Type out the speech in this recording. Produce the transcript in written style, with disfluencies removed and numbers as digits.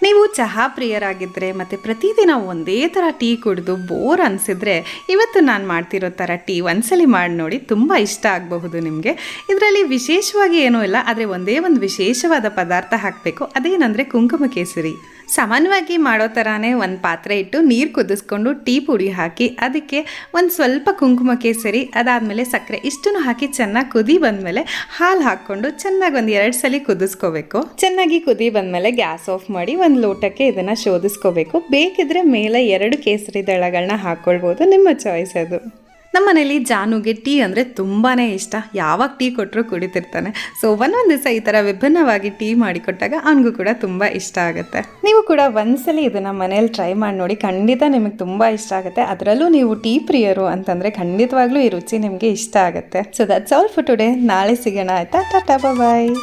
ನೀವು ಚಹಾ ಪ್ರಿಯರಾಗಿದ್ದರೆ ಮತ್ತು ಪ್ರತಿದಿನ ಒಂದೇ ಥರ ಟೀ ಕುಡಿದು ಬೋರ್ ಅನಿಸಿದ್ರೆ ಇವತ್ತು ನಾನು ಮಾಡ್ತಿರೋ ಥರ ಟೀ ಒಂದ್ಸಲಿ ಮಾಡಿ ನೋಡಿ, ತುಂಬ ಇಷ್ಟ ಆಗಬಹುದು ನಿಮಗೆ. ಇದರಲ್ಲಿ ವಿಶೇಷವಾಗಿ ಏನೂ ಇಲ್ಲ, ಆದರೆ ಒಂದೇ ಒಂದು ವಿಶೇಷವಾದ ಪದಾರ್ಥ ಹಾಕಬೇಕು. ಅದೇನಂದರೆ ಕುಂಕುಮ ಕೇಸರಿ. ಸಾಮಾನ್ಯವಾಗಿ ಮಾಡೋ ಥರನೇ ಒಂದು ಪಾತ್ರೆ ಇಟ್ಟು ನೀರು ಕುದಿಸ್ಕೊಂಡು ಟೀ ಪುಡಿ ಹಾಕಿ ಅದಕ್ಕೆ ಒಂದು ಸ್ವಲ್ಪ ಕುಂಕುಮ ಕೇಸರಿ, ಅದಾದಮೇಲೆ ಸಕ್ಕರೆ ಇಷ್ಟನ್ನು ಹಾಕಿ ಚೆನ್ನಾಗಿ ಕುದಿ ಬಂದಮೇಲೆ ಹಾಲು ಹಾಕ್ಕೊಂಡು ಚೆನ್ನಾಗಿ ಒಂದು 2 ಸಲ ಕುದಿಸ್ಕೋಬೇಕು. ಚೆನ್ನಾಗಿ ಕುದಿ ಬಂದಮೇಲೆ ಗ್ಯಾಸ್ ಆಫ್ ಮಾಡಿ ಒಂದು ಲೋಟಕ್ಕೆ ಇದನ್ನು ಶೋಧಿಸ್ಕೋಬೇಕು. ಬೇಕಿದ್ರೆ ಮೇಲೆ 2 ಕೇಸರಿ ದಳಗಳನ್ನ ಹಾಕ್ಕೊಳ್ಬೋದು, ನಿಮ್ಮ ಚಾಯ್ಸ್ ಅದು. ನಮ್ಮ ಮನೇಲಿ ಜಾನುಗೆ ಟೀ ಅಂದರೆ ತುಂಬಾ ಇಷ್ಟ. ಯಾವಾಗ ಟೀ ಕೊಟ್ಟರು ಕುಡಿತಿರ್ತಾನೆ. ಸೊ ಒಂದೊಂದು ದಿವಸ ಈ ಥರ ವಿಭಿನ್ನವಾಗಿ ಟೀ ಮಾಡಿಕೊಟ್ಟಾಗ ಅವನಿಗೂ ಕೂಡ ತುಂಬ ಇಷ್ಟ ಆಗುತ್ತೆ. ನೀವು ಕೂಡ ಒಂದ್ಸಲಿ ಇದನ್ನು ಮನೇಲಿ ಟ್ರೈ ಮಾಡಿ ನೋಡಿ, ಖಂಡಿತ ನಿಮಗೆ ತುಂಬ ಇಷ್ಟ ಆಗುತ್ತೆ. ಅದರಲ್ಲೂ ನೀವು ಟೀ ಪ್ರಿಯರು ಅಂತಂದರೆ ಖಂಡಿತವಾಗ್ಲೂ ಈ ರುಚಿ ನಿಮಗೆ ಇಷ್ಟ ಆಗುತ್ತೆ. So that's all for today. ನಾಳೆ ಸಿಗೋಣ ಆಯಿತಾ? ಟಾಟಾ ಬಾಯ್.